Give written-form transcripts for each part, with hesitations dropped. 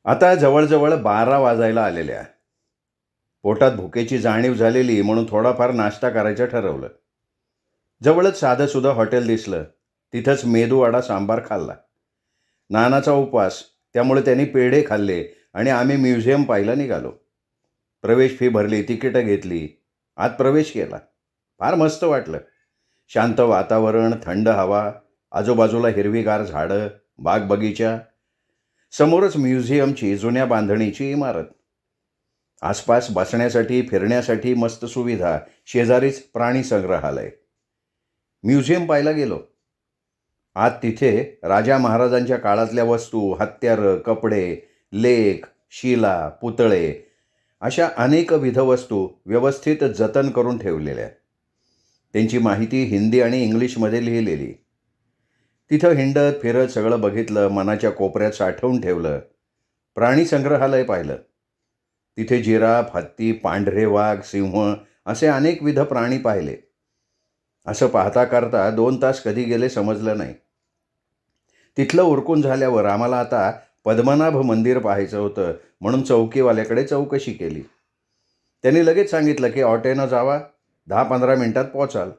आता जवळजवळ 12 वाजायला आलेल्या. पोटात भुकेची जाणीव झालेली म्हणून थोडाफार नाश्ता करायचं ठरवलं. जवळच साधंसुधं हॉटेल दिसलं. तिथंच मेदूवडा सांबार खाल्ला. नानाचा उपवास, त्यामुळे त्यांनी पेढे खाल्ले आणि आम्ही म्युझियम पाहायला निघालो. प्रवेश फी भरली, तिकीटं घेतली. आत प्रवेश केला. फार मस्त वाटलं. शांत वातावरण, थंड हवा, आजूबाजूला हिरवीगार झाडं, बाग बगीचा. समोरच म्युझियमची जुन्या बांधणीची इमारत. आसपास बसण्यासाठी फिरण्यासाठी मस्त सुविधा. शेजारीच प्राणी संग्रहालय. म्युझियम पाहायला गेलो. आत तिथे राजा महाराजांच्या काळातल्या वस्तू, हत्यारं, कपडे, लेख, शिला, पुतळे अशा अनेकविध वस्तू व्यवस्थित जतन करून ठेवलेल्या. त्यांची माहिती हिंदी आणि इंग्लिशमध्ये लिहिलेली. तिथं हिंडत फिरत सगळं बघितलं, मनाच्या कोपऱ्यात साठवून ठेवलं. प्राणी संग्रहालय पाहिलं. तिथे जिराफ, हत्ती, पांढरे वाघ, सिंह असे अनेकविध प्राणी पाहिले. असं पाहता करता 2 तास कधी गेले समजलं नाही. तिथलं उरकून झाल्यावर आम्हाला आता पद्मनाभ मंदिर पाहायचं होतं म्हणून चौकीवाल्याकडे चौकशी केली. त्यांनी लगेच सांगितलं की ऑटोनं जावा, 10-15 मिनिटात पोचाल.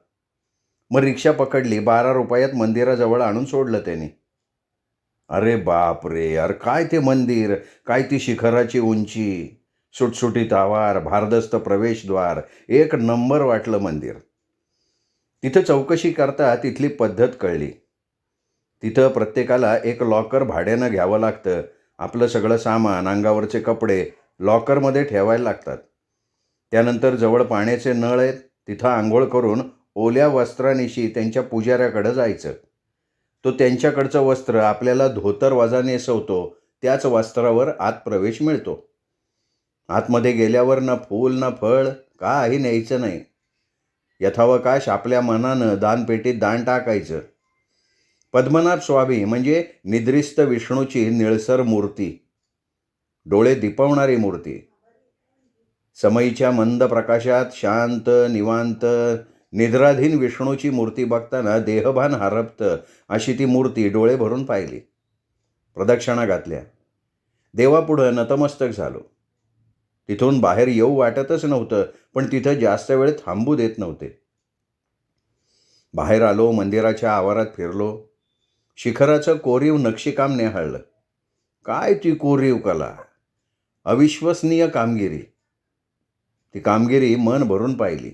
मग रिक्षा पकडली. 12 रुपयात मंदिराजवळ आणून सोडलं त्यांनी. अरे बाप रे! अरे काय ते मंदिर, काय ती शिखराची उंची, सुटसुटीत आवार, भारदस्त प्रवेशद्वार, एक नंबर वाटलं मंदिर. तिथं चौकशी करता तिथली पद्धत कळली. तिथं प्रत्येकाला एक लॉकर भाड्यानं घ्यावं लागतं. आपलं सगळं सामान, अंगावरचे कपडे लॉकरमध्ये ठेवायला लागतात. त्यानंतर जवळ पाण्याचे नळ आहेत. तिथं आंघोळ करून ओल्या वस्त्रानिशी त्यांच्या पुजाऱ्याकडं जायचं. तो त्यांच्याकडचं वस्त्र आपल्याला धोतर वजा नेसवतो. त्याच वस्त्रावर आत प्रवेश मिळतो. आतमध्ये गेल्यावर ना फूल ना फळ काही न्यायचं नाही. यथावकाश आपल्या मनानं दानपेटीत दान टाकायचं. पद्मनाभ स्वामी म्हणजे निद्रिस्त विष्णूची निळसर मूर्ती, डोळे दिपवणारी मूर्ती. समईच्या मंद प्रकाशात शांत निवांत निद्राधीन विष्णूची मूर्ती बघताना देहभान हरपतं अशी ती मूर्ती डोळे भरून पाहिली. प्रदक्षिणा घातल्या. देवापुढं नतमस्तक झालो. तिथून बाहेर येऊ वाटतच नव्हतं, पण तिथं जास्त वेळ थांबू देत नव्हते. बाहेर आलो, मंदिराच्या आवारात फिरलो. शिखराचं कोरीव नक्षीकाम न्याहाळलं. काय ती कोरीव कला, अविश्वसनीय कामगिरी. ती कामगिरी मन भरून पाहिली.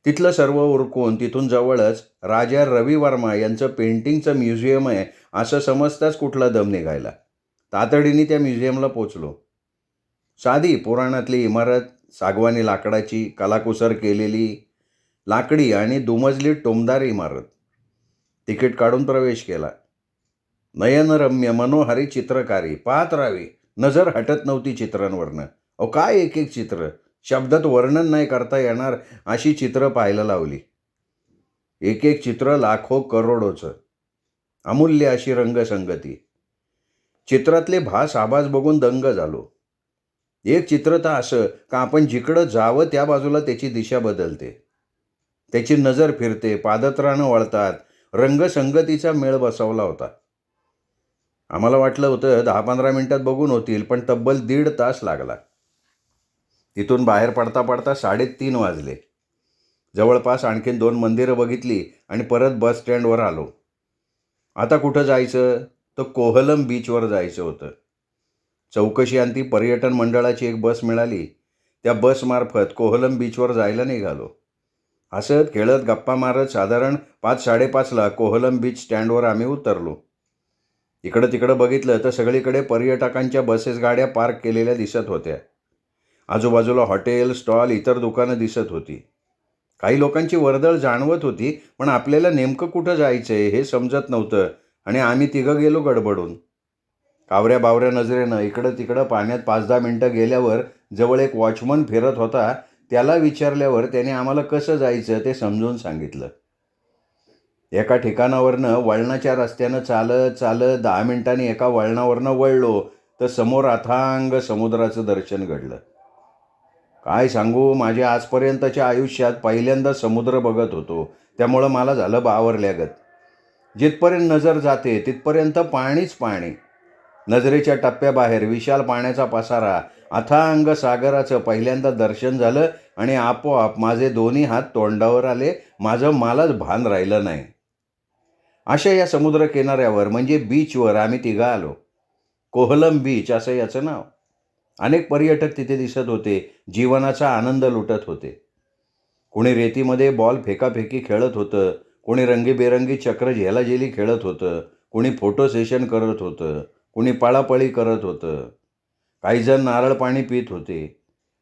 तिथलं सर्व उरकून तिथून जवळच राजा रवी वर्मा यांचं पेंटिंगचं म्युझियम आहे असं समजताच कुठला दम निघायला. तातडीने त्या म्युझियमला पोचलो. साधी पुराणातली इमारत, सागवानी लाकडाची कलाकुसर केलेली लाकडी आणि दुमजली टोमदार इमारत. तिकीट काढून प्रवेश केला. नयनरम्य मनोहारी चित्रकारी पाहत राहावी, नजर हटत नव्हती चित्रांवरनं. अहो काय एक एक चित्र, शब्दात वर्णन नाही करता येणार अशी चित्र पाहायला लावली. एक एक चित्र लाखो करोडोचं. अमूल्य अशी रंगसंगती. चित्रातले भास आभास बघून दंग झालो. एक चित्र तर असं का आपण जिकडं जावं त्या बाजूला त्याची दिशा बदलते. त्याची नजर फिरते, पादत्राणं वळतात. रंगसंगतीचा मेळ बसवला होता. आम्हाला वाटलं होतं 10-15 मिनिटात बघून होतील, पण तब्बल 1.5 तास लागला. तिथून बाहेर पडता पडता 3:30 वाजले. जवळपास आणखीन 2 मंदिरं बघितली आणि परत बस स्टँडवर आलो. आता कुठं जायचं? तर कोहलम बीचवर जायचं होतं. चौकशी अंती पर्यटन मंडळाची एक बस मिळाली. त्या बसमार्फत कोहलम बीचवर जायला निघालो. हसत खेळत गप्पा मारत साधारण 5-5:30ला कोहलम बीच स्टँडवर आम्ही उतरलो. इकडं तिकडं बघितलं तर सगळीकडे पर्यटकांच्या बसेस गाड्या पार्क केलेल्या दिसत होत्या. आजूबाजूला हॉटेल, स्टॉल, इतर दुकानं दिसत होती. काही लोकांची वर्दळ जाणवत होती, पण आपल्याला नेमकं कुठं जायचं आहे हे समजत नव्हतं आणि आम्ही तिघं गेलो गडबडून. कावऱ्या बावऱ्या नजरेनं इकडं तिकडं पाण्यात 5-10 मिनटं गेल्यावर जवळ एक वॉचमन फिरत होता. त्याला विचारल्यावर त्याने आम्हाला कसं जायचं ते समजून सांगितलं. एका ठिकाणावरनं वळणाच्या रस्त्यानं चालत चालत 10 मिनिटांनी एका वळणावरनं वळलो तर समोर अथांग समुद्राचं दर्शन घडलं. काय सांगू, माझ्या आजपर्यंतच्या आयुष्यात पहिल्यांदा समुद्र बघत होतो, त्यामुळं मला झालं बावरल्यागत. जिथपर्यंत नजर जाते तिथपर्यंत पाणीच पाणी. नजरेच्या टप्प्याबाहेर विशाल पाण्याचा पसारा, अथांग सागराचं पहिल्यांदा दर्शन झालं आणि आपोआप माझे दोन्ही हात तोंडावर आले. मलाच भान राहिलं नाही. अशा या समुद्र किनाऱ्यावर म्हणजे बीचवर आम्ही तिघं आलो. कोहलम बीच असं याचं नाव. अनेक पर्यटक तिथे दिसत होते. जीवनाचा आनंद लुटत होते. कोणी रेतीमध्ये बॉल फेकाफेकी खेळत होतं, कोणी रंगीबेरंगी चक्र झेलाझेली खेळत होतं, कोणी फोटो सेशन करत होतं, कोणी पळापळी करत होतं. काहीजण नारळ पाणी पित होते,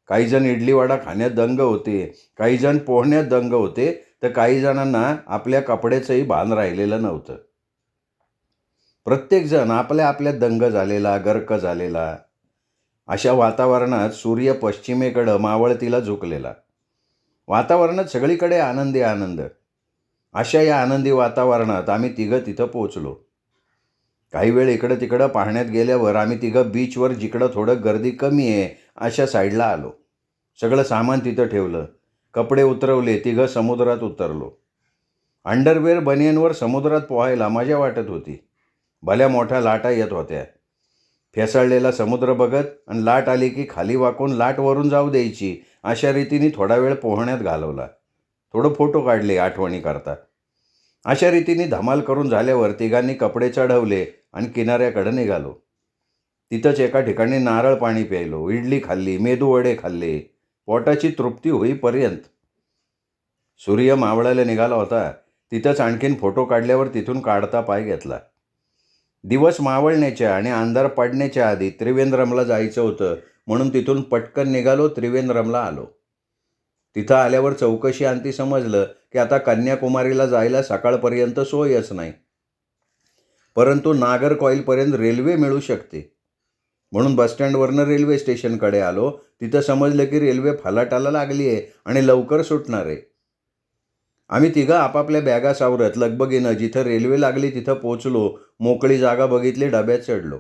काहीजण इडली वडा खाण्यात दंग होते, काहीजण पोहण्यात दंग होते, तर काही जणांना आपल्या कपड्याचंही भान राहिलेलं नव्हतं. प्रत्येकजण आपल्या आपल्यात दंग झालेला, गर्क झालेला. अशा वातावरणात सूर्य पश्चिमेकडं मावळतीला झुकलेला. वातावरणात सगळीकडे आनंदी आनंद. अशा या आनंदी वातावरणात आम्ही तिघं तिथं पोचलो. काही वेळ इकडं तिकडं पाहण्यात गेल्यावर आम्ही तिघं बीचवर जिकडं थोडं गर्दी कमी आहे अशा साईडला आलो. सगळं सामान तिथं ठेवलं. कपडे उतरवले. तिघं समुद्रात उतरलो. अंडरवेअर बनियनवर समुद्रात पोहायला मजा वाटत होती. भल्या मोठ्या लाटा येत होत्या. फेसाळलेला समुद्र बघत आणि लाट आली की खाली वाकून लाट वरून जाऊ द्यायची अशा रीतीने थोडा वेळ पोहण्यात घालवला. थोडं फोटो काढले आठवणीकरता. अशा रीतीने धमाल करून झाल्यावर तिघांनी कपडे चढवले आणि किनाऱ्याकडे निघालो. तिथंच एका ठिकाणी नारळ पाणी प्यायलो, इडली खाल्ली, मेदूवडे खाल्ले, पोटाची तृप्ती होईपर्यंत. सूर्य मावळायला निघाला होता. तिथंच आणखीन फोटो काढल्यावर तिथून काढता पाय घेतला. दिवस मावळण्याच्या आणि अंधार पडण्याच्या आधी त्रिवेंद्रमला जायचं होतं म्हणून तिथून पटकन निघालो. त्रिवेंद्रमला आलो. तिथं आल्यावर चौकशी अंती समजलं की आता कन्याकुमारीला जायला सकाळपर्यंत सोयच नाही, परंतु नागरकॉईलपर्यंत रेल्वे मिळू शकते. म्हणून बसस्टँडवरनं रेल्वे स्टेशनकडे आलो. तिथं समजलं की रेल्वे फलाटाला लागली आहे आणि लवकर सुटणार आहे. आम्ही तिघं आपापल्या बॅगा सावरत लगबगीनं जिथं रेल्वे लागली तिथं पोचलो. मोकळी जागा बघितली, डब्यात चढलो.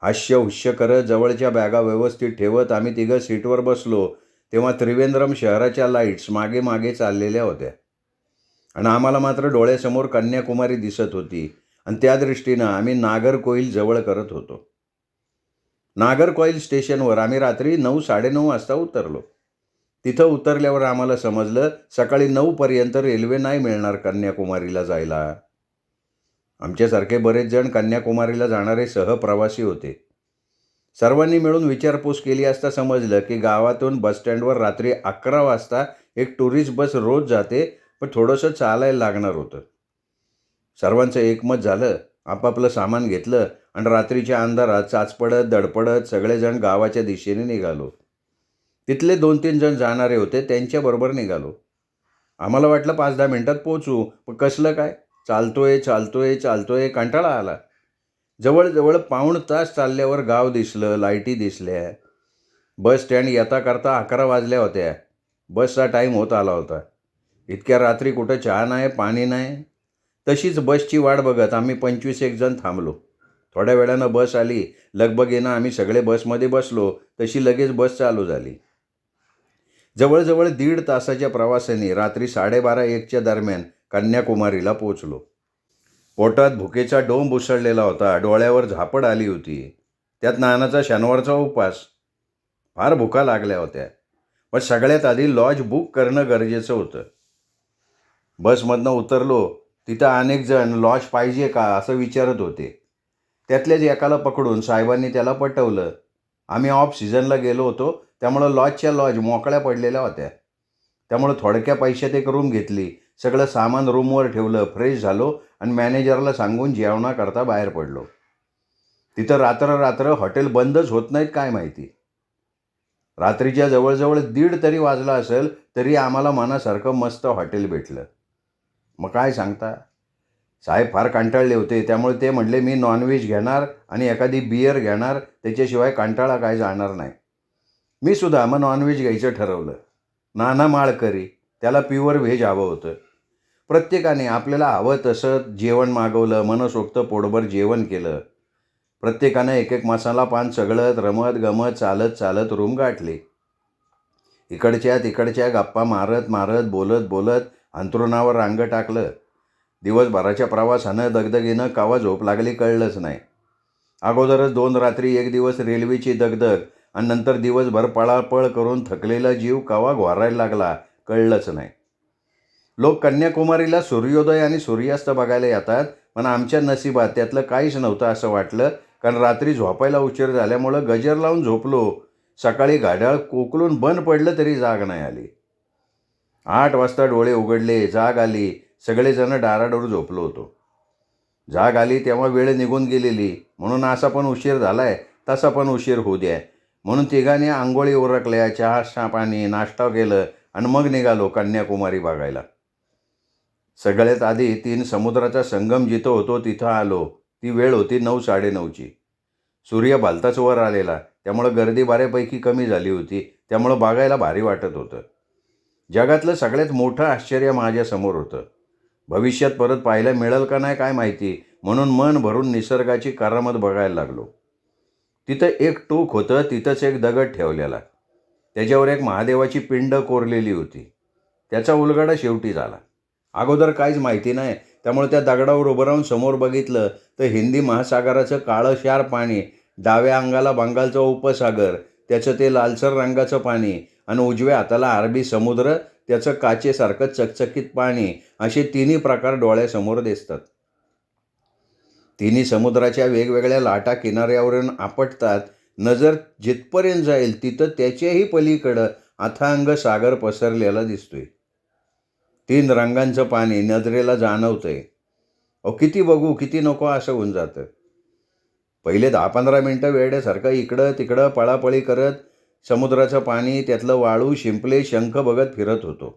हास्य हुश्य करत जवळच्या बॅगा व्यवस्थित ठेवत आम्ही तिघं सीटवर बसलो तेव्हा त्रिवेंद्रम शहराच्या लाईट्स मागे मागे चाललेल्या होत्या आणि आम्हाला मात्र डोळ्यासमोर कन्याकुमारी दिसत होती आणि त्या दृष्टीनं आम्ही नागरकोइल जवळ करत होतो. नागरकोइल स्टेशनवर आम्ही रात्री 9-9:30 वाजता उतरलो. तिथं उतरल्यावर आम्हाला समजलं सकाळी 9पर्यंत रेल्वे नाही मिळणार कन्याकुमारीला जायला. आमच्यासारखे बरेच जण कन्याकुमारीला जाणारे सहप्रवासी होते. सर्वांनी मिळून विचारपूस केली असता समजलं की गावातून बसस्टँडवर रात्री 11 वाजता एक टुरिस्ट बस रोज जाते, पण थोडंसं चालायला लागणार होतं. सर्वांचं एकमत झालं. आपापलं सामान घेतलं आणि रात्रीच्या अंधारात चाचपडत दडपडत सगळेजण गावाच्या दिशेने निघालो. तिथले 2-3 जण जाणारे होते, त्यांच्याबरोबर निघालो. आम्हाला वाटलं 5-10 मिनिटात पोचू, पण कसलं काय, चालतोय कंटाळा आला. जवळजवळ पाऊण तास चालल्यावर गाव दिसलं, लाईटी दिसल्या. बस स्टँड येता करता 11 वाजल्या होत्या. बसचा टाईम होत आला होता. इतक्या रात्री कुठं चहा नाही, पाणी नाही. तशीच बसची वाट बघत आम्ही 25-1 जण थांबलो. थोड्या वेळानं बस आली. लगबगीनं आम्ही सगळे बसमध्ये बसलो. तशी लगेच बस चालू झाली. जवळजवळ 1.5 तासाच्या प्रवासाने रात्री 12:30-1च्या दरम्यान कन्याकुमारीला पोचलो. पोटात भुकेचा डोंब उसळलेला होता. डोळ्यावर झापड आली होती. त्यात नानाचा शनिवारचा उपवास. फार भुका लागल्या होत्या. पण सगळ्यात आधी लॉज बुक करणं गरजेचं होतं. बसमधनं उतरलो. तिथं अनेक जण लॉज पाहिजे का असं विचारत होते. त्यातल्याच एकाला पकडून साहेबांनी त्याला पटवलं. आम्ही ऑफ सीझनला गेलो होतो, त्यामुळं लॉजच्या लॉज मोकळ्या पडलेल्या होत्या. त्यामुळं थोडक्या पैशात एक रूम घेतली. सगळं सामान रूमवर ठेवलं. फ्रेश झालो आणि मॅनेजरला सांगून जेवणाकरता बाहेर पडलो. तिथं रात्र हॉटेल बंदच होत नाहीत काय माहिती. रात्रीच्या जवळजवळ 1:30 तरी वाजला असेल तरी आम्हाला मनासारखं मस्त हॉटेल भेटलं. मग काय सांगता, साहेब फार कंटाळले होते. त्यामुळे ते म्हणले मी नॉनव्हेज घेणार आणि एखादी बियर घेणार, त्याच्याशिवाय कंटाळा काय जाणार नाही. मी सुद्धा मग नॉनव्हेज घ्यायचं ठरवलं. नाना माळकरी, त्याला प्युअर व्हेज हवं होतं. प्रत्येकाने आपल्याला हवं तसं जेवण मागवलं. मनसोक्त पोटभर जेवण केलं. प्रत्येकानं एक मसाला पान चघळत रमत गमत चालत रूम गाठली. इकडच्या तिकडच्या गप्पा मारत बोलत अंथरुणावर रांग टाकलं. दिवसभराच्या प्रवासानं दगदगीनं केव्हा झोप लागली कळलंच नाही. अगोदरच 2 रात्री 1 दिवस रेल्वेची दगदग आणि नंतर दिवसभर पळापळ करून थकलेला जीव केव्हा घोरायला लागला कळलंच नाही. लोक कन्याकुमारीला सूर्योदय आणि सूर्यास्त बघायला येतात, पण आमच्या नशिबात त्यातलं काहीच नव्हतं असं वाटलं. कारण रात्री झोपायला उशीर झाल्यामुळं गजर लावून झोपलो. सकाळी घड्याळ कोकलून बंद पडलं तरी जाग नाही आली. 8 वाजता डोळे उघडले, जाग आली. सगळेजण डाराडोर झोपलो होतो. जाग आली तेव्हा वेळ निघून गेलेली, म्हणून असा पण उशीर झालाय, तसा पण उशीर होऊ द्या म्हणून तिघांनी आंघोळी उरकल्या, चहा पाणी नाश्ता केलं आणि मग निघालो कन्याकुमारी बघायला. सगळ्यात आधी 3 समुद्राचा संगम जिथं होतो तिथं आलो. ती वेळ होती 9-9:30ची. सूर्य भलताच वर आलेला, त्यामुळं गर्दी बऱ्यापैकी कमी झाली होती. त्यामुळं बघायला भारी वाटत होतं. जगातलं सगळ्यात मोठं आश्चर्य माझ्यासमोर होतं. भविष्यात परत पाहायला मिळेल का नाही काय माहिती, म्हणून मन भरून निसर्गाची करामत बघायला लागलो. तिथं एक टोक होतं, तिथंच एक दगड ठेवलेला. त्याच्यावर एक महादेवाची पिंड कोरलेली होती. त्याचा उलगडा शेवटी झाला. अगोदर काहीच माहिती नाही, त्यामुळे त्या दगडावर उभं राहून समोर बघितलं तर हिंदी महासागराचं काळंशार पाणी, डाव्या अंगाला बंगालचा उपसागर, त्याचं ते लालसर रंगाचं पाणी आणि उजव्या हाताला अरबी समुद्र, त्याचं काचेसारखं चकचकीत पाणी, असे तिन्ही प्रकार डोळ्यासमोर दिसतात. तिन्ही समुद्राच्या वेगवेगळ्या लाटा किनाऱ्यावरून आपटतात. नजर जिथपर्यंत जाईल तिथं त्याच्याही पलीकडं अथांग सागर पसरलेला दिसतोय. 3 रंगांचं पाणी नजरेला जाणवतंय. किती बघू किती नको असं होऊन जातं. पहिले 10-15 मिनटं वेड्यासारखं इकडं तिकडं पळापळी करत समुद्राचं पाणी, त्यातलं वाळू, शिंपले, शंख बघत फिरत होतो.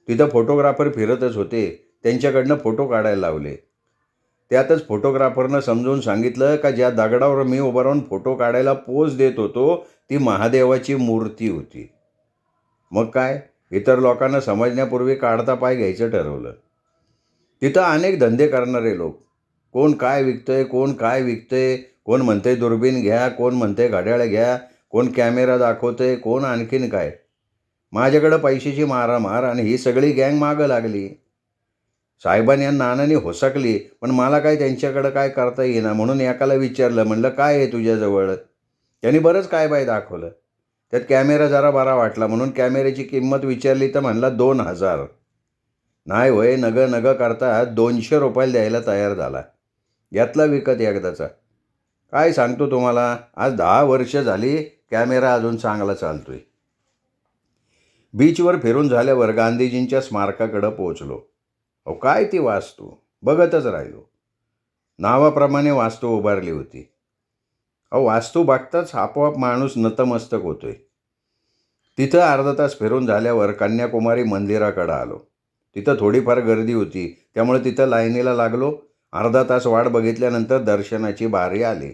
तिथं फोटोग्राफर फिरतच होते. त्यांच्याकडनं फोटो काढायला लावले. त्यातच फोटोग्राफरनं समजून सांगितलं का ज्या दगडावर मी उभं राहून फोटो काढायला पोज देत होतो ती महादेवाची मूर्ती होती. मग काय, इतर लोकांना समजण्यापूर्वी काढता पाय घ्यायचं ठरवलं. तिथं अनेक धंदे करणारे लोक, कोण काय विकतंय, कोण काय विकतंय, कोण म्हणतंय दुर्बीण घ्या, कोण म्हणतंय घड्याळ घ्या, कोण कॅमेरा दाखवतंय, कोण आणखीन काय. माझ्याकडं पैशाची मारामार आणि ही सगळी गँग मागं लागली. साहेबांनी या नानाने होसकली, पण मला काय त्यांच्याकडं काय करता येईना. म्हणून एकाला विचारलं, म्हणलं काय आहे तुझ्याजवळ. त्यांनी बरंच काय बाय दाखवलं. त्यात कॅमेरा जरा बरा वाटला म्हणून कॅमेऱ्याची किंमत विचारली तर म्हणला 2,000. नाही होय, नग नग करता 200 रुपयाला द्यायला तयार झाला. यातला विकत एकदाचा. काय सांगतो तुम्हाला, आज 10 वर्ष झाली कॅमेरा अजून चांगला चालतोय. बीचवर फिरून झाल्यावर गांधीजींच्या स्मारकाकडं पोहोचलो. काय ती वास्तू, बघतच राहिलो. नावाप्रमाणे वास्तू उभारली होती. वास्तू बघताच आपोआप माणूस नतमस्तक होतोय. तिथं अर्धा तास फिरून झाल्यावर कन्याकुमारी मंदिराकडं आलो. तिथं थोडीफार गर्दी होती, त्यामुळे तिथं लाईनीला लागलो. अर्धा तास वाट बघितल्यानंतर दर्शनाची बारी आली.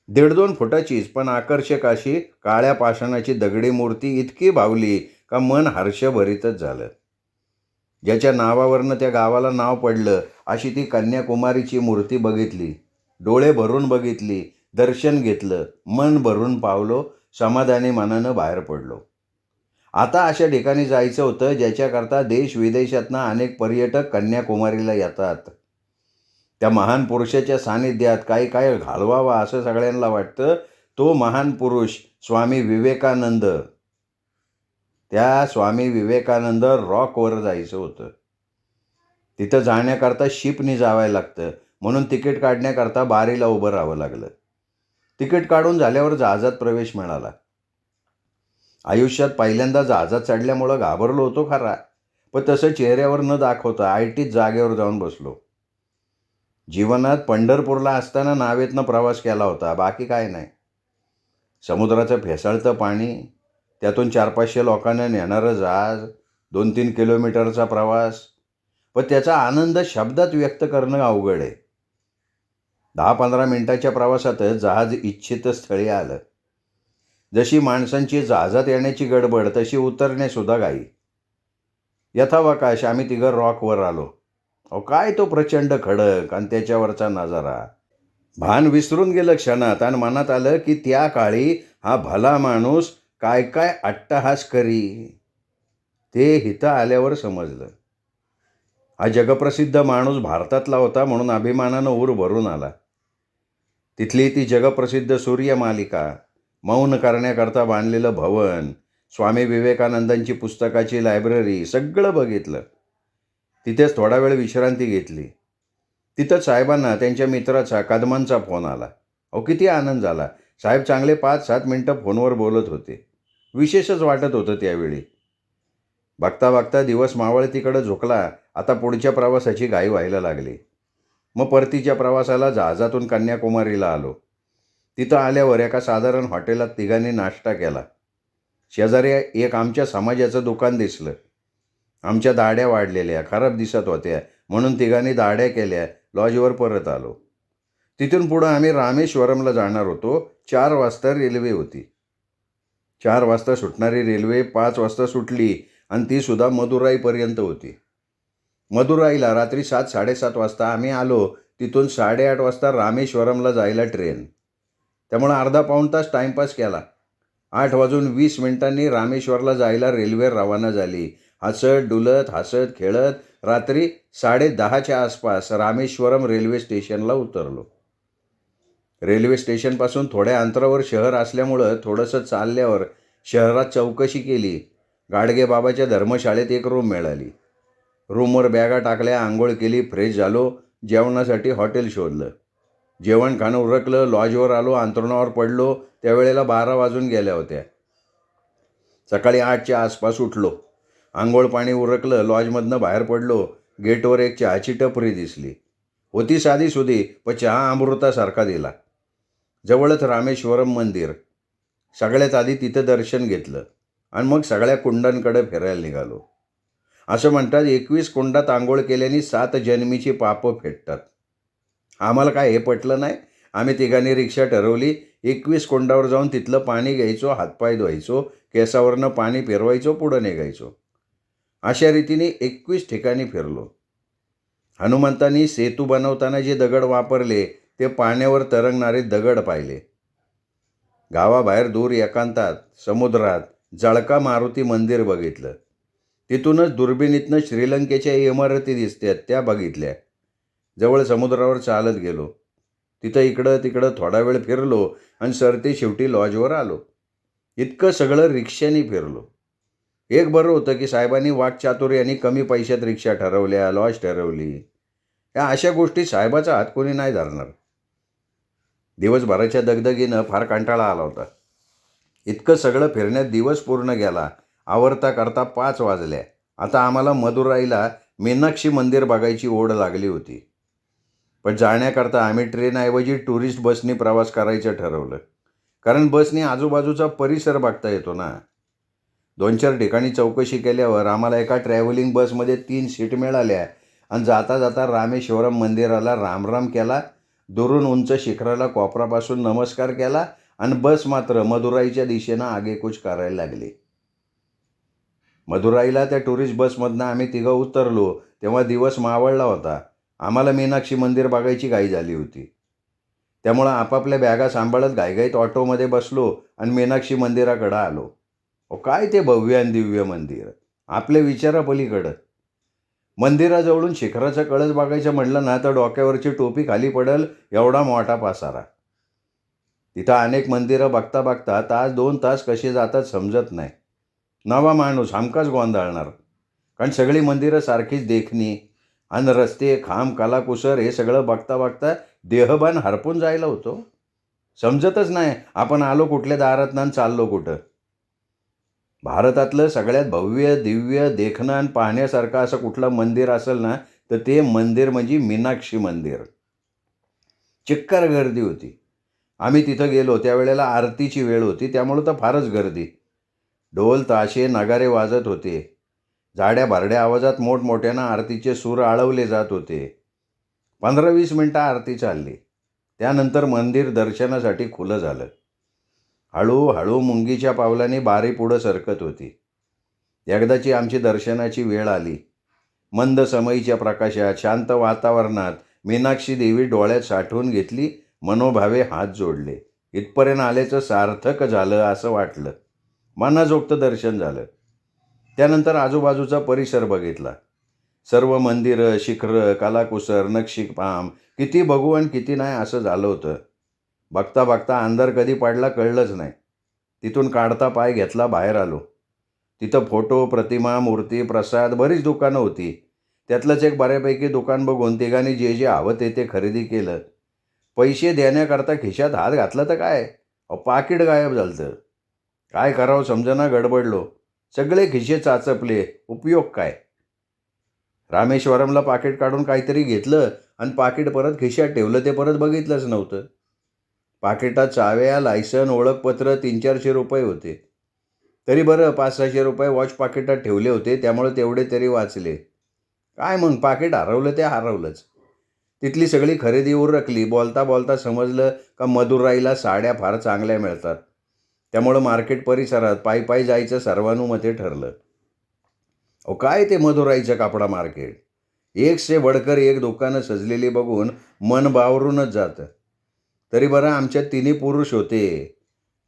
1.5-2 फुटाचीच पण आकर्षक अशी काळ्या पाषाणाची दगडी मूर्ती इतकी भावली का मन हर्षभरीतच झालं. ज्याच्या नावावरनं त्या गावाला नाव पडलं अशी ती कन्याकुमारीची मूर्ती बघितली. डोळे भरून बघितली, दर्शन घेतलं, मन भरून पावलो, समाधानी मनानं बाहेर पडलो. आता अशा ठिकाणी जायचं होतं ज्याच्याकरता देश विदेशातनं अनेक पर्यटक कन्याकुमारीला येतात. त्या महान पुरुषाच्या सानिध्यात काही काय घालवावा असं सगळ्यांना वाटतं. तो महान पुरुष स्वामी विवेकानंद. त्या स्वामी विवेकानंद रॉकवर जायचं होतं. तिथं जाण्याकरता शिपनी जावं लागतं, म्हणून तिकीट काढण्याकरता बारीला उभं राहावं लागलं. तिकीट काढून झाल्यावर जहाजात प्रवेश मिळाला. आयुष्यात पहिल्यांदा जहाजात चढल्यामुळं घाबरलो होतो खरा, पण तसं चेहऱ्यावर न दाखवता आयटीत जागेवर जाऊन बसलो. जीवनात पंढरपूरला असताना नावेतनं प्रवास केला होता, बाकी काय नाही. समुद्राचं फेसाळतं पाणी, त्यातून 400-500 लोकांना नेणारं जहाज, 2-3 किलोमीटरचा प्रवास, पण त्याचा आनंद शब्दात व्यक्त करणं अवघड आहे. 10-15 मिनिटाच्या प्रवासातच जहाज इच्छित स्थळी आलं. जशी माणसांची जहाजात येण्याची गडबड तशी उतरण्यासुद्धा घाई. यथावकाश आम्ही तिघं रॉकवर आलो. काय तो प्रचंड खडक आणि त्याच्यावरचा नजारा. भान विसरून गेलं क्षणात आणि मनात आलं की त्या काळी हा भला माणूस काय काय अट्टहास करी. ते हिथं आल्यावर समजलं. हा जगप्रसिद्ध माणूस भारतातला होता म्हणून अभिमानानं ऊर भरून आला. तिथली ती जगप्रसिद्ध सूर्यमालिका, मौन करण्याकरता बांधलेलं भवन, स्वामी विवेकानंदांची पुस्तकाची लायब्ररी सगळं बघितलं. तिथेच थोडा वेळ विश्रांती घेतली. तिथंच साहेबांना त्यांच्या मित्राचा कदमांचा फोन आला. अहो, किती आनंद झाला. साहेब चांगले 5-7 मिनटं फोनवर बोलत होते. विशेषच वाटत होतं त्यावेळी. बघता बघता दिवस मावळतीकडं झुकला. आता पुढच्या प्रवासाची घाई व्हायला लागली. मग परतीच्या प्रवासाला जहाजातून कन्याकुमारीला आलो. तिथं आल्यावर एका साधारण हॉटेलात तिघांनी नाश्ता केला. शेजारी एक आमच्या समाजाचं दुकान दिसलं. आमच्या दाढ्या वाढलेल्या, खराब दिसत होत्या, म्हणून तिघांनी दाढ्या केल्या. लॉजवर परत आलो. तिथून पुढं आम्ही रामेश्वरमला जाणार होतो. 4 वाजता रेल्वे होती. 4 वाजता सुटणारी रेल्वे 5 वाजता सुटली आणि तीसुद्धा मदुराईपर्यंत होती. मदुराईला रात्री 7-7:30 वाजता आम्ही आलो. तिथून 8:30 वाजता रामेश्वरमला जायला ट्रेन. त्यामुळं अर्धा पाऊण तास टाईमपास केला. 8:20 रामेश्वरला जायला रेल्वे रवाना झाली. हसत डुलत हसत खेळत रात्री 10:30च्या आसपास रामेश्वरम रेल्वे स्टेशनला उतरलो. रेल्वे स्टेशनपासून थोड्या अंतरावर शहर असल्यामुळं थोडंसं चालल्यावर शहरात चौकशी केली. गाडगेबाबाच्या धर्मशाळेत एक रूम मिळाली. रूमवर बॅगा टाकल्या, आंघोळ केली, फ्रेश झालो. जेवणासाठी हॉटेल शोधलं. जेवण खाणं उरकलं. लॉजवर आलो. अंथरुणावर पडलो. त्यावेळेला 12 वाजून गेल्या होत्या. सकाळी 8च्या आसपास उठलो. आंघोळ पाणी उरकलं. लॉजमधनं बाहेर पडलो. गेटवर एक चहाची टपरी दिसली. होती साधीसुधी, पण चहा अमृतासारखा दिला. जवळच रामेश्वरम मंदिर. सगळ्यात आधी तिथं दर्शन घेतलं आणि मग सगळ्या कुंडांकडे फिरायला निघालो. असं म्हणतात 21 कुंडात आंघोळ केल्याने 7 जन्मीची पापं फेटतात. आम्हाला काय हे पटलं नाही. आम्ही तिघांनी रिक्षा ठरवली. 21 कुंडावर जाऊन तिथलं पाणी घ्यायचो, हातपाय धुवायचो, केसावरनं पाणी फिरवायचो, पुढं निघायचो. अशा रीतीने 21 ठिकाणी फिरलो. हनुमंतांनी सेतू बनवताना जे दगड वापरले ते पाण्यावर तरंगणारे दगड पाहिले. गावाबाहेर दूर एकांतात समुद्रात जळका मारुती मंदिर बघितलं. तिथूनच दुर्बिणीतनं श्रीलंकेच्या इमारती दिसतात त्या बघितल्या. जवळ समुद्रावर चालत गेलो. तिथं इकडं तिकडं थोडा वेळ फिरलो आणि सरते शेवटी लॉजवर आलो. इतकं सगळं रिक्षाने फिरलो. एक बरं होतं की साहेबांनी वाकचातुर्याने कमी पैशात रिक्षा ठरवल्या, लॉज ठरवली. या अशा गोष्टी साहेबाचा हात कोणी नाही धरणार. दिवसभराच्या दगदगीनं फार कंटाळा आला होता. इतकं सगळं फिरण्यात दिवस पूर्ण गेला. आवरता करता 5 वाजल्या. आता आम्हाला मदुराईला मीनाक्षी मंदिर बघायची ओढ लागली होती. पण जाण्याकरता आम्ही ट्रेनऐवजी टुरिस्ट बसनी प्रवास करायचं ठरवलं. कारण बसनी आजूबाजूचा परिसर बघता येतो ना. 2-4 ठिकाणी चौकशी केल्यावर आम्हाला एका ट्रॅव्हलिंग बसमध्ये 3 सीट मिळाल्या आणि जाता जाता रामेश्वरम मंदिराला रामराम केला. दुरून उंच शिखराला कोपरापासून नमस्कार केला आणि बस मात्र मदुराईच्या दिशेनं आगेकूच करायला लागली. मदुराईला त्या टुरिस्ट बसमधनं आम्ही तिघं उतरलो तेव्हा दिवस मावळला होता. आम्हाला मीनाक्षी मंदिर बघायची घाई झाली होती. त्यामुळं आपापल्या बॅगा सांभाळत घाईघाईत ऑटोमध्ये बसलो आणि मीनाक्षी मंदिराकडं आलो. काय ते भव्य आणि दिव्य मंदिर, आपल्या विचारापलीकडं. मंदिराजवळून शिखराचा कळस बघायचं म्हटलं ना तर डोक्यावरची टोपी खाली पडेल एवढा मोठा पसारा. तिथं अनेक मंदिरं बघता बघता 1-2 तास कसे जातात समजत नाही. नवा माणूस हमखास गोंधळणार. कारण सगळी मंदिरं सारखीच देखणी आणि रस्ते, खांब, कलाकुसर हे सगळं बघता बघता देहभान हरपून जायला होतो. समजतच नाही आपण आलो कुठल्या दारातनं आणि चाललो कुठं. भारतातलं सगळ्यात भव्य, दिव्य, देखणं आणि पाहण्यासारखं असं कुठलं मंदिर असेल ना तर ते मंदिर म्हणजे मीनाक्षी मंदिर. चिक्कार गर्दी होती. आम्ही तिथं गेलो त्यावेळेला आरतीची वेळ होती, त्यामुळं तर फारच गर्दी. ढोल, ताशे, नगारे वाजत होते. जाड्या भारड्या आवाजात मोठमोठ्यानं आरतीचे सूर आळवले जात होते. 15-20 मिनटं आरती चालली. त्यानंतर मंदिर दर्शनासाठी खुलं झालं. हळूहळू मुंगीच्या पावलाने बारी पुढं सरकत होती. एकदाची आमची दर्शनाची वेळ आली. मंद समईच्या प्रकाशात, शांत वातावरणात मीनाक्षी देवी डोळ्यात साठवून घेतली. मनोभावे हात जोडले. इथपर्यंत आल्याचं सार्थक झालं असं वाटलं. मनाजोगतं दर्शन झालं. त्यानंतर आजूबाजूचा परिसर बघितला. सर्व मंदिरं, शिखरं, कलाकुसर, नक्षीकाम किती बघू आणि किती नाही असं झालं होतं. बघता बघता अंधार कधी पडला कळलंच नाही. तिथून काढता पाय घेतला, बाहेर आलो. तिथं फोटो, प्रतिमा, मूर्ती, प्रसाद, बरीच दुकानं होती. त्यातलंच एक बऱ्यापैकी दुकान बघून तिघांनी जे जे हवं ते खरेदी केलं. पैसे देण्याकरता खिशात हात घातला तर काय, पाकीट गायब झालं. काय करावं समजेना, गडबडलो. सगळे खिसे चाचपले, उपयोग काय? रामेश्वरमला पाकीट काढून काहीतरी घेतलं आणि पाकीट परत खिशात ठेवलं, ते परत बघितलंच नव्हतं. पाकिटात चाव्या, लायसन, ओळखपत्र, 300-400 होते. तरी बरं 500-600 वॉच पाकिटात ठेवले होते, त्यामुळे तेवढे तरी वाचले. काय मग, पाकिट हरवलं ते हरवलंच. तिथली सगळी खरेदी उरकली. बोलता बोलता समजलं का मदुराईला साड्या फार चांगल्या मिळतात. त्यामुळं मार्केट परिसरात पायी पायी जायचं सर्वानुमते ठरलं. काय ते मदुराईचं कापडा मार्केट, एक से बडकर एक दुकानं सजलेली बघून मन बावरूनच जातं. तरी बरं आमच्यात तिन्ही पुरुष होते,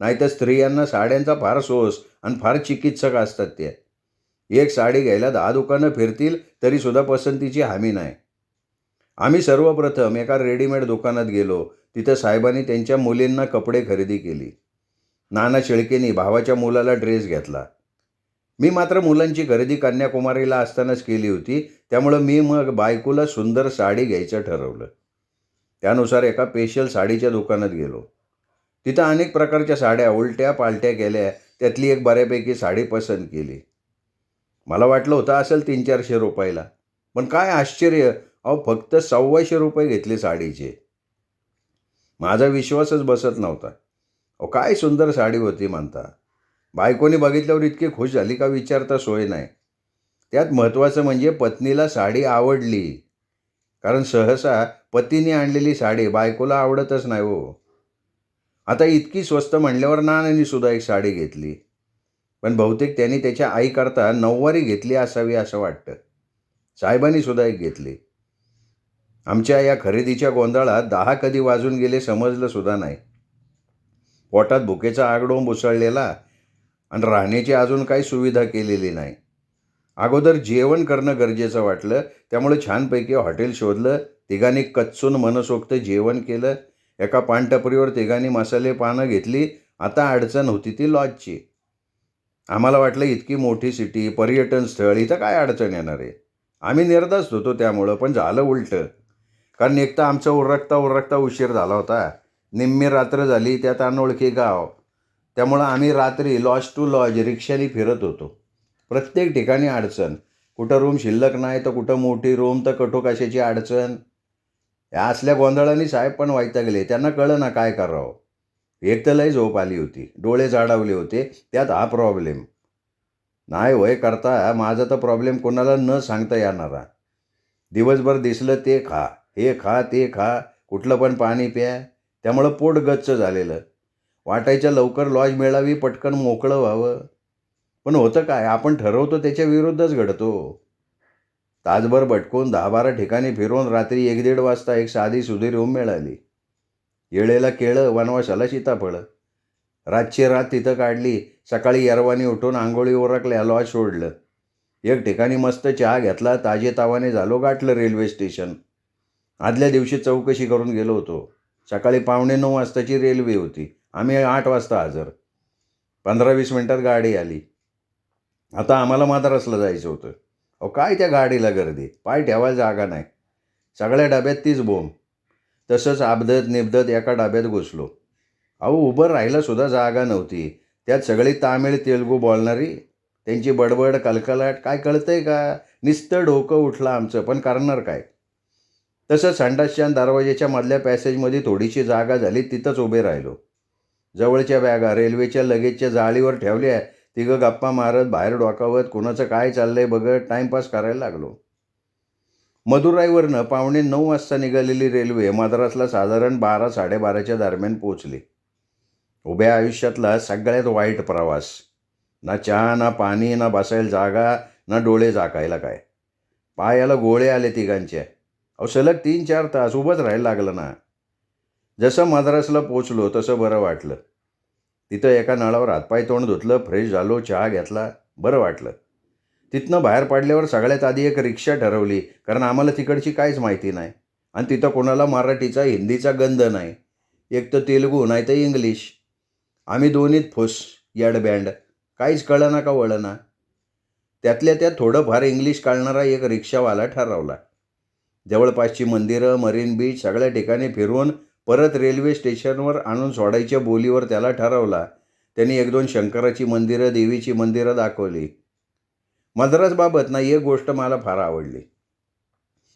नाहीतर स्त्रियांना साड्यांचा फार सोस आणि फार चिकित्सक असतात त्या. एक साडी घ्यायला 10 दुकानं फिरतील तरीसुद्धा पसंतीची हमी नाही. आम्ही सर्वप्रथम एका रेडीमेड दुकानात गेलो. तिथं साहेबांनी त्यांच्या मुलींना कपडे खरेदी केली. नाना शेळकेंनी भावाच्या मुलाला ड्रेस घेतला. मी मात्र मुलांची खरेदी कन्याकुमारीला असतानाच केली होती, त्यामुळं मी मग बायकोला सुंदर साडी घ्यायचं ठरवलं. त्यानुसार एका स्पेशल साडीच्या दुकानात गेलो. तिथं अनेक प्रकारच्या साड्या उलट्या पालट्या केल्या. त्यातली एक बऱ्यापैकी साडी पसंत केली. मला वाटलं होतं असेल 300-400 पण काय आश्चर्य, फक्त 1,200 घेतले साडीचे. माझा विश्वासच बसत नव्हता. काय सुंदर साडी होती म्हणता. बायकोने बघितल्यावर इतकी खुश झाली का विचारता सोय नाही. त्यात महत्त्वाचं म्हणजे पत्नीला साडी आवडली. कारण सहसा पतीने आणलेली साडी बायकोला आवडतच नाही हो. आता इतकी स्वस्त म्हणल्यावर नानांनी सुद्धा एक साडी घेतली. पण बहुतेक त्यांनी त्याच्या आईकरता नऊवारी घेतली असावी असं वाटतं. साहेबांनी सुद्धा एक घेतली. आमच्या या खरेदीच्या गोंधळात 10 कधी वाजून गेले समजलं सुद्धा नाही. पोटात भुकेचा आगडोंब उसळलेला आणि राहण्याची अजून काही सुविधा केलेली नाही. अगोदर जेवण करणं गरजेचं वाटलं, त्यामुळे छानपैकी हॉटेल शोधलं. तिघांनी कच्चून मनसोक्त जेवण केलं. एका पानटपरीवर तिघांनी मसाले पानं घेतली. आता अडचण होती ती लॉजची. आम्हाला वाटलं इतकी मोठी सिटी, पर्यटन स्थळ, इथं काय अडचण येणार आहे. आम्ही निर्धास्त होतो त्यामुळं, पण झालं उलटं. कारण एकतर आमचा उरकता उशीर झाला होता. निम्मी रात्र झाली, त्यात अनोळखी गाव. त्यामुळं आम्ही रात्री लॉज टू लॉज रिक्षाने फिरत होतो. प्रत्येक ठिकाणी अडचण. कुठं रूम शिल्लक नाही तर कुठं मोठी रूम तर कटो कशाची अडचण. या असल्या गोंधळाने साहेब पण वैतागले. त्यांना कळलं ना काय करावं. एक तर लय झोप आली होती, डोळे जाडावले होते, त्यात हा प्रॉब्लेम. नाही होय करता माझा तर प्रॉब्लेम कोणाला न सांगता येणारा. दिवसभर दिसलं ते खा, हे खा, ते खा, कुठलं पण पाणी प्या. त्यामुळं पोट गच्च झालेलं. वाटायच्या लवकर लॉज मिळावी, पटकन मोकळं व्हावं. पण होतं काय, आपण ठरवतो त्याच्या विरुद्धच घडतो. तासभर भटकून 10-12 ठिकाणी फिरून रात्री 1-1:30 वाजता एक साधी सुधी रूम मिळाली. येळेला केळं, वनवासाला सीताफळं. रातची रात तिथं काढली. सकाळी यरवानी उठून आंघोळी उरकल्या, लॉज सोडलं. एक ठिकाणी मस्त चहा घेतला. ताजेतावाने झालो, गाठलं रेल्वे स्टेशन. आदल्या दिवशी चौकशी करून गेलो होतो. सकाळी 8:45 वाजताची रेल्वे होती. आम्ही 8 वाजता हजर. 15-20 मिनटात गाडी आली. आता आम्हाला मद्रासला जायचं होतं. काय त्या गाडीला गर्दी, पाय ठेवायला जागा नाही. सगळ्या डब्यात तीच बोंब. तसंच आबदत निबदत एका डब्यात घुसलो. उभं राहायला सुद्धा जागा नव्हती. त्यात सगळी तामिळ तेलुगू बोलणारी. त्यांची बडबड कलकलाट काय कळतंय का. नुसतं डोकं उठलं आमचं, पण करणार काय. तसं संडासच्या दरवाजाच्या मधल्या पॅसेजमध्ये थोडीशी जागा झाली, तिथंच उभे राहिलो. जवळच्या बॅगा रेल्वेच्या लगेजच्या जाळीवर ठेवल्या. तिघं गप्पा मारत, बाहेर डोकावत, कुणाचं काय चाललंय बघत टाईमपास करायला लागलो. मदुराईवरनं 8:45 वाजता निघालेली रेल्वे मद्रासला साधारण 12-12:30च्या दरम्यान पोचली. उभ्या आयुष्यातला सगळ्यात वाईट प्रवास. ना चहा, ना पाणी, ना बसायला जागा, ना डोळे झाकायला काय. पायाला गोळे आले तिघांच्या. सलग 3-4 तास उभंच राहायला लागलं ना. जसं मद्रासला पोचलो तसं बरं वाटलं. तिथं एका नळावर हातपाय तोंड धुतलं, फ्रेश झालो, चहा घेतला, बरं वाटलं. तिथनं बाहेर पडल्यावर सगळ्यात आधी एक रिक्षा ठरवली, कारण आम्हाला तिकडची काहीच माहिती नाही आणि तिथं कोणाला मराठीचा हिंदीचा गंध नाही. एक तर तेलुगू नाही तर इंग्लिश. आम्ही दोन्हीत फुस यडबँड. काहीच कळना का वळना. त्यातल्या त्यात थोडंफार इंग्लिश कळणारा एक रिक्षावाला ठरवला. जवळपासची मंदिरं, मरीन बीच सगळ्या ठिकाणी फिरवून परत रेल्वे स्टेशनवर आणून सोडायच्या बोलीवर त्याला ठरवला. त्यांनी 1-2 शंकराची मंदिरं, देवीची मंदिरं दाखवली. मद्रासबाबत ना एक गोष्ट मला फार आवडली.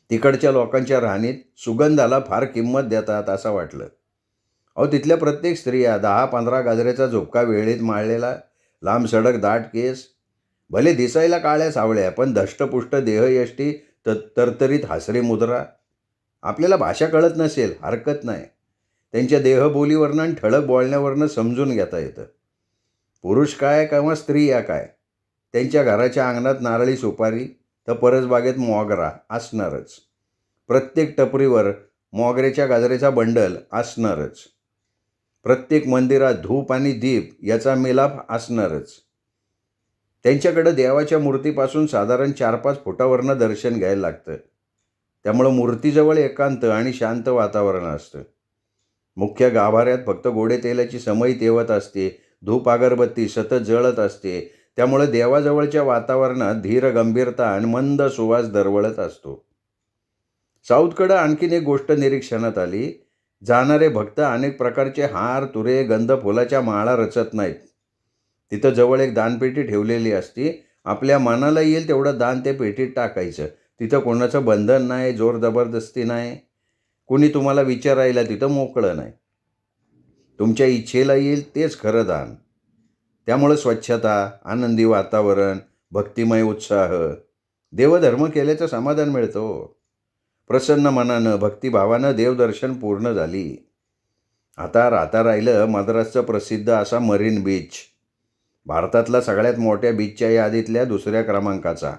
तिकडच्या लोकांच्या राहणीत सुगंधाला फार किंमत देतात असं वाटलं. अहो, तिथल्या प्रत्येक स्त्रिया 10-15 गाजऱ्याचा झोपका वेळीत माळलेला, लांब सडक दाट केस, भले दिसायला काळ्या सावळ्या पण धष्टपुष्ट देहयष्टी, तरतरीत हासरी मुद्रा. आपल्याला भाषा कळत नसेल हरकत नाही, त्यांच्या देहबोलीवरनं आणि ठळक बोलण्यावरनं समजून घेता येतं. पुरुष काय किंवा स्त्रिया काय, त्यांच्या घराच्या अंगणात नारळी सुपारी तर परसबागेत मोगरा असणारच. प्रत्येक टपरीवर मोगऱ्याच्या गाजऱ्याचा बंडल असणारच. प्रत्येक मंदिरात धूप आणि दीप याचा मिलाप असणारच. त्यांच्याकडं देवाच्या मूर्तीपासून साधारण 4-5 फुटावरनं दर्शन घ्यायला लागतं. त्यामुळं मूर्तीजवळ एकांत आणि शांत वातावरण असतं. मुख्य गाभाऱ्यात फक्त गोडे तेलाची समई तेवत असते, धूप अगरबत्ती सतत जळत असते. त्यामुळे देवाजवळच्या वातावरणात धीर गंभीरता आणि मंद सुवास दरवळत असतो. साऊथकडं आणखीन एक गोष्ट निरीक्षणात आली. जाणारे भक्त अनेक प्रकारचे हार, तुरे, गंध, फुलाच्या माळा रचत नाहीत. तिथं जवळ एक दानपेटी ठेवलेली असते. आपल्या मनाला येईल तेवढं दान ते पेटीत टाकायचं. तिथं कोणाचं बंधन नाही, जोर जबरदस्ती नाही. कुणी तुम्हाला विचारायला तिथं मोकळं नाही. तुमच्या इच्छेला येईल तेच खरं दान. त्यामुळं स्वच्छता, आनंदी वातावरण, भक्तिमय उत्साह, देवधर्म केल्याचं समाधान मिळतं. प्रसन्न मनानं, भक्तिभावानं देवदर्शन पूर्ण झाली. आता राहिलं मद्रासचं प्रसिद्ध असा मरीन बीच. भारतातला सगळ्यात मोठ्या बीचच्या यादीतल्या 2ऱ्या क्रमांकाचा.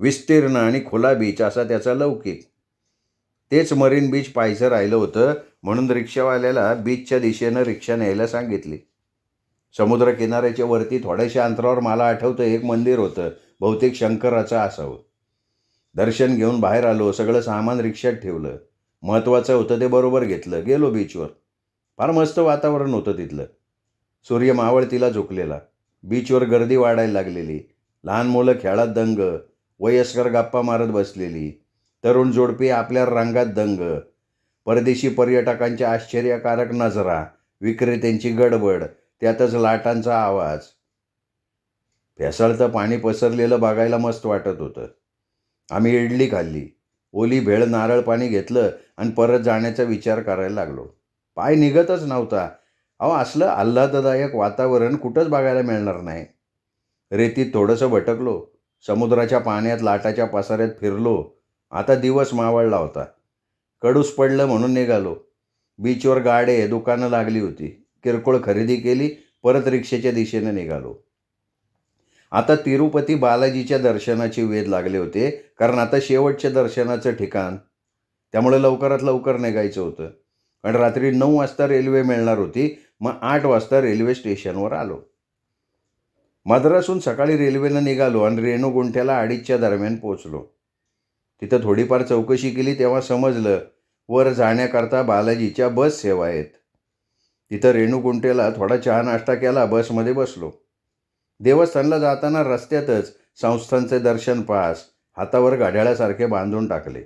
विस्तीर्ण आणि खुला बीच असा त्याचा लौकिक. तेच मरीन बीच पाहायचं राहिलं होतं म्हणून रिक्षावाल्याला बीचच्या दिशेनं रिक्षा न्यायला सांगितली. समुद्र किनाऱ्याच्या वरती थोड्याशा अंतरावर मला आठवतं एक मंदिर होतं, बहुतेक शंकराचं असावं. दर्शन घेऊन बाहेर आलो. सगळं सामान रिक्षात ठेवलं. महत्त्वाचं होतं ते बरोबर घेतलं. गेलो बीचवर. फार मस्त वातावरण होतं तिथलं. सूर्य मावळतीला झुकलेला. बीचवर गर्दी वाढायला लागलेली. लहान मुलं खेळात दंग, वयस्कर गप्पा मारत बसलेली, तरुण जोडपी आपल्या रंगात दंग, परदेशी पर्यटकांच्या आश्चर्यकारक नजरा, विक्रेत्यांची गडबड, त्यातच लाटांचा आवाज. फेसाळतं पाणी पसरलेलं बघायला मस्त वाटत होतं. आम्ही इडली खाल्ली, ओली भेळ, नारळ पाणी घेतलं आणि परत जाण्याचा विचार करायला लागलो. पाय निघतच नव्हता. अहो, असलं आल्हाददायक वातावरण कुठंच बघायला मिळणार नाही. रेतीत थोडंसं भटकलो. समुद्राच्या पाण्यात लाटाच्या पसाऱ्यात फिरलो. आता दिवस मावळला होता. कडूस पडलं म्हणून निघालो. बीचवर गाडे, दुकानं लागली होती. किरकोळ खरेदी केली. परत रिक्षेच्या दिशेने निघालो. आता तिरुपती बालाजीच्या दर्शनाचे वेध लागले होते, कारण आता शेवटच्या दर्शनाचं ठिकाण. त्यामुळे लवकरात लवकर निघायचं होतं. कारण रात्री 9 वाजता रेल्वे मिळणार होती. मग 8 वाजता रेल्वे स्टेशनवर आलो. मद्रासहून सकाळी रेल्वेनं निघालो आणि रेणुगुंठ्याला 2:30च्या दरम्यान पोचलो. तिथं थोडीफार चौकशी केली तेव्हा समजलं वर जाण्याकरता बालाजीच्या बस सेवा आहेत. तिथं रेणुगुंठेला थोडा चहा नाश्ता केला, बसमध्ये बसलो. देवस्थानला जाताना रस्त्यातच संस्थांचे दर्शन पास हातावर घड्याळासारखे बांधून टाकले.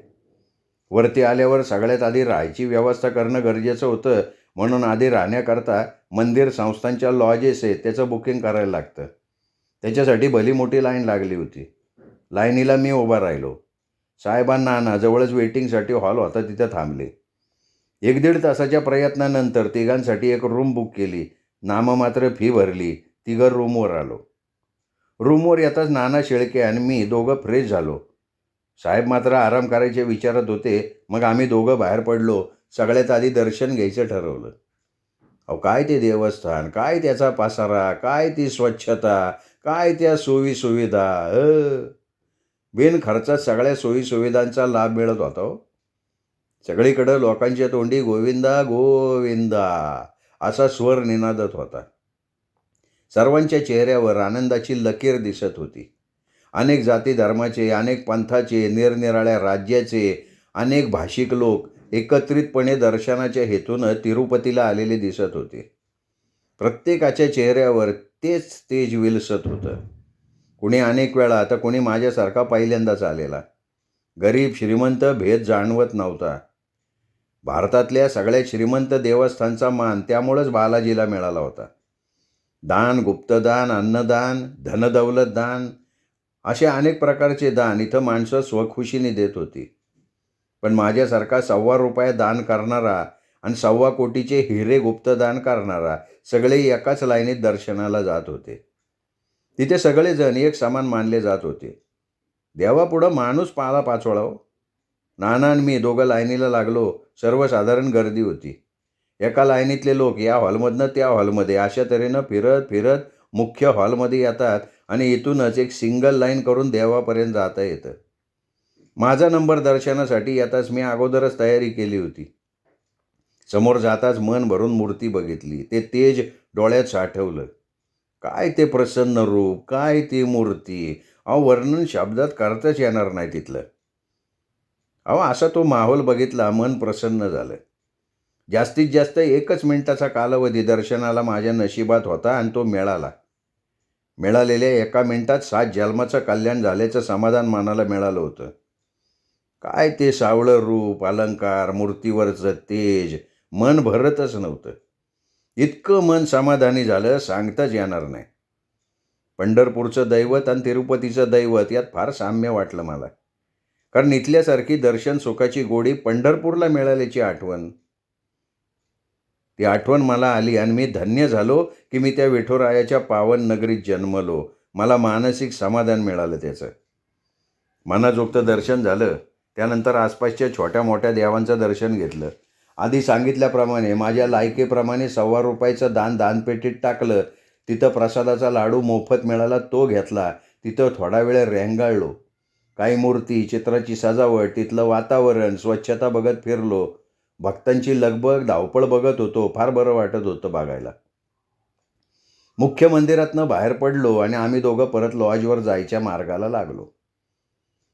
वरती आल्यावर सगळ्यात आधी राहायची व्यवस्था करणं गरजेचं होतं, म्हणून आधी राहण्याकरता मंदिर संस्थांच्या लॉजेस आहेत त्याचं बुकिंग करायला लागतं. त्याच्यासाठी भली मोठी लाईन लागली होती. लाईनीला मी उभा राहिलो. साहेबांना जवळच वेटिंगसाठी हॉल होता, तिथं थांबले. 1-1.5 तासाच्या प्रयत्नानंतर तिघांसाठी एक रूम बुक केली. नाममात्र फी भरली. तिघं रूमवर आलो. रूमवर येताच नाना शेळके आणि मी दोघं फ्रेश झालो. साहेब मात्र आराम करायचे विचारात होते. मग आम्ही दोघं बाहेर पडलो. सगळ्यात आधी दर्शन घ्यायचं ठरवलं. अहो, काय ते देवस्थान, काय त्याचा पसारा, काय ती स्वच्छता, काय त्या सोयीसुविधा. बिन खर्चात सगळ्या सोयीसुविधांचा लाभ मिळत होता. सगळीकडं लोकांच्या तोंडी गोविंदा गोविंदा असा स्वर निनादत होता. सर्वांच्या चेहऱ्यावर आनंदाची लकीर दिसत होती. अनेक जाती धर्माचे, अनेक पंथाचे, निरनिराळ्या राज्याचे, अनेक भाषिक लोक एकत्रितपणे दर्शनाच्या हेतूनं तिरुपतीला आलेले दिसत होते. प्रत्येकाच्या चेहऱ्यावर तेच तेज विलसत होतं. कुणी अनेक वेळा तर कुणी माझ्यासारखा पहिल्यांदाच आलेला. गरीब श्रीमंत भेद जाणवत नव्हता. भारतातल्या सगळ्यात श्रीमंत देवस्थानचा मान त्यामुळंच बालाजीला मिळाला होता. दान, गुप्तदान, अन्नदान, धनदौलत दान असे अनेक प्रकारचे दान इथं माणसं स्वखुशीने देत होती. पण माझ्यासारखा ₹1.25 दान करणारा आणि 1.25 कोटीचे हिरे गुप्तदान करणारा सगळे एकाच लाईनीत दर्शनाला जात होते. तिथे सगळेजण एक समान मानले जात होते. देवापुढं माणूस पाला पाचोळा हो. नाना आणि मी दोघं लाईनीला लागलो. सर्वसाधारण गर्दी होती. एका लाईनीतले लोक या हॉलमधनं त्या हॉलमध्ये अशा तऱ्हेनं फिरत फिरत मुख्य हॉलमध्ये येतात आणि इथूनच एक सिंगल लाईन करून देवापर्यंत जाता येतं. माझा नंबर दर्शनासाठी येताच मी अगोदरच तयारी केली होती. समोर जाताच मन भरून मूर्ती बघितली. ते तेज डोळ्यात साठवलं. काय ते प्रसन्न रूप, काय ती मूर्ती, वर्णन शब्दात करताच येणार नाही तिथलं. असा तो माहोल बघितला, मन प्रसन्न झालं. जास्तीत जास्त 1 मिनिटाचा कालावधी दर्शनाला माझ्या नशिबात होता आणि तो मिळाला. मिळालेल्या 1 मिनिटात 7 जन्माचं कल्याण झाल्याचं समाधान मनाला मिळालं होतं. काय ते सावळं रूप, अलंकार, मूर्तीवरचं तेज मन भरतच नव्हतं. इतकं मन समाधानी झालं सांगताच येणार नाही. पंढरपूरचं दैवत आणि तिरुपतीचं दैवत यात फार साम्य वाटलं मला. कारण इथल्यासारखी दर्शन सुखाची गोडी पंढरपूरला मिळाल्याची आठवण. ती आठवण मला आली आणि मी धन्य झालो की मी त्या विठुरायाच्या पावन नगरीत जन्मलो. मला मानसिक समाधान मिळालं त्याचं. मनाजोगतं दर्शन झालं. त्यानंतर आसपासच्या छोट्या मोठ्या देवांचं दर्शन घेतलं. आधी सांगितल्याप्रमाणे माझ्या लायकीप्रमाणे ₹1.25 दानपेटीत टाकलं. तिथं प्रसादाचा लाडू मोफत मिळाला, तो घेतला. तिथं थोडा वेळ रेंगाळलो. काही मूर्ती, चित्राची सजावट, तिथलं वातावरण, स्वच्छता बघत फिरलो. भक्तांची लगबग, धावपळ बघत होतो. फार बरं वाटत होतं बघायला. मुख्य मंदिरातनं बाहेर पडलो आणि आम्ही दोघं परत लॉजवर जायच्या मार्गाला लागलो.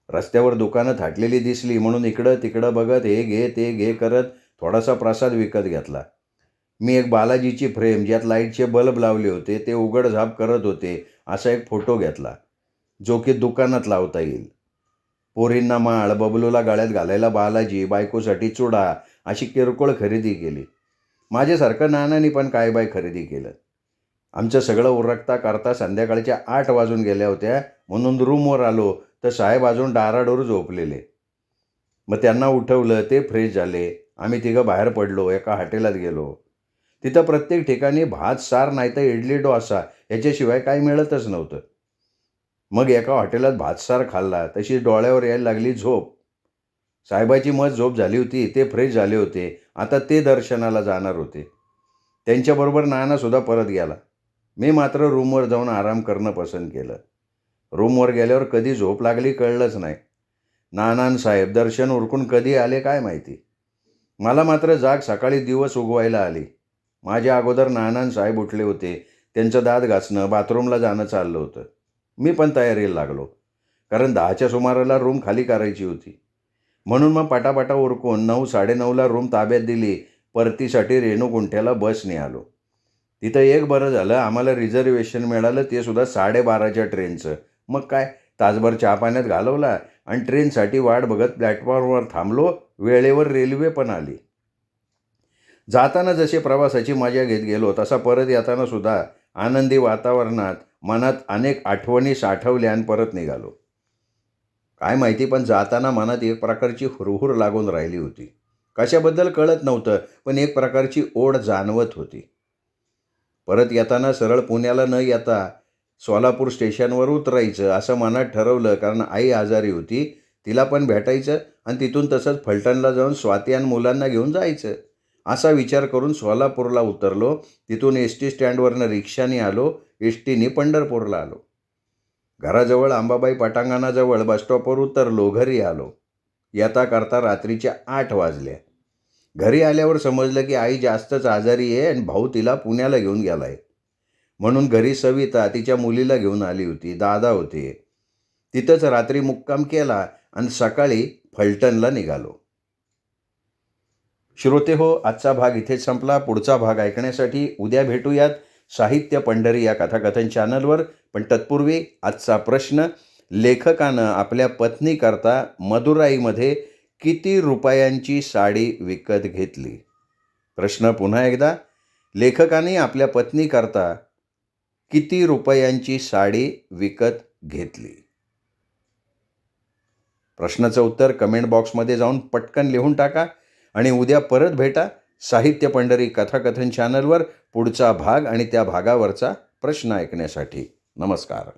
रस्त्यावर दुकानं थाटलेली दिसली म्हणून इकडं तिकडं बघत हे घे ते घे करत थोडासा प्रसाद विकत घेतला. मी एक बालाजीची फ्रेम ज्यात लाईटचे बल्ब लावले होते ते उघडझाप करत होते असा एक फोटो घेतला, जो की दुकानात लावता येईल. पोरींना माळ, बबलूला गळ्यात घालायला बालाजी, बायकोसाठी चुडा अशी किरकोळ खरेदी केली. माझ्यासारखं नानांनी पण काय बाय खरेदी केलं. आमचं सगळं उरकता करता संध्याकाळच्या 8 वाजून गेल्या होत्या. म्हणून रूमवर आलो तर साहेब अजून डाराडोर झोपलेले. मग त्यांना उठवलं. ते फ्रेश झाले. आम्ही तिघं बाहेर पडलो. एका हॉटेलात गेलो. तिथं प्रत्येक ठिकाणी भात, सार नाही तर इडली, डोसा याच्याशिवाय काही मिळतच नव्हतं. मग एका हॉटेलात भातसार खाल्ला. तशी डोळ्यावर यायला लागली झोप. साहेबाची मस्त झोप झाली होती. ते फ्रेश झाले होते. आता ते दर्शनाला जाणार होते. त्यांच्याबरोबर नानासुद्धा परत गेला. मी मात्र रूमवर जाऊन आराम करणं पसंत केलं. रूमवर गेल्यावर कधी झोप लागली कळलंच नाही. नानान साहेब दर्शन उरकून कधी आले काय माहिती. मला मात्र जाग सकाळी दिवस उगवायला आली. माझ्या अगोदर नानान साहेब उठले होते. त्यांचं दात घासणं, बाथरूमला जाणं चाललं होतं. मी पण तयारीला लागलो. कारण 10च्या सुमाराला रूम खाली करायची होती. म्हणून मग पटापटा उरकून 9-9:30ला रूम ताब्यात दिली. परतीसाठी रेणुगुंठ्याला बसने आलो. तिथं एक बरं झालं, आम्हाला रिझर्वेशन मिळालं, ते सुद्धा 12:30च्या ट्रेनचं. मग काय तासभर चहा पाण्यात घालवला आणि ट्रेनसाठी वाट बघत प्लॅटफॉर्मवर थांबलो. वेळेवर रेल्वे पण आली. जाताना जसे प्रवासाची मजा घेत गेलो तसा परत येताना सुद्धा आनंदी वातावरणात मनात अनेक आठवणी साठवल्या आणि परत निघालो. काय माहिती पण जाताना मनात एक प्रकारची हुरहुर लागून राहिली होती. कशाबद्दल कळत नव्हतं, पण एक प्रकारची ओढ जाणवत होती. परत येताना सरळ पुण्याला न येता सोलापूर स्टेशनवर उतरायचं असं मनात ठरवलं. कारण आई आजारी होती, तिला पण भेटायचं आणि तिथून तसंच फलटणला जाऊन स्वाती आणि मुलांना घेऊन जायचं. असा विचार करून सोलापूरला उतरलो. तिथून एस टी स्टँडवरनं रिक्षाने आलो. एस टीने पंढरपूरला आलो. घराजवळ अंबाबाई पटांगणाजवळ बसस्टॉपवर उतरलो. घरी आलो. येता करता रात्रीच्या 8 वाजल्या. घरी आल्यावर समजलं की आई जास्तच आजारी आहे आणि भाऊ तिला पुण्याला घेऊन गेला आहे. म्हणून घरी सविता तिच्या मुलीला घेऊन आली होती. दादा होते. तिथंच रात्री मुक्काम केला आणि सकाळी फलटणला निघालो. श्रोते हो, आजचा भाग इथेच संपला. पुढचा भाग ऐकण्यासाठी उद्या भेटूयात साहित्य पंढरी या कथाकथन चॅनलवर. पण तत्पूर्वी आजचा प्रश्न: लेखकानं आपल्या पत्नीकरता मदुराईमध्ये किती रुपयांची साडी विकत घेतली? प्रश्न पुन्हा एकदा: लेखकाने आपल्या पत्नीकरता किती रुपयांची साडी विकत घेतली? प्रश्नाचं उत्तर कमेंट बॉक्समध्ये जाऊन पटकन लिहून टाका आणि उद्या परत भेटा साहित्य पंढरी कथाकथन चॅनलवर पुढचा भाग आणि त्या भागावरचा प्रश्न ऐकण्यासाठी. नमस्कार.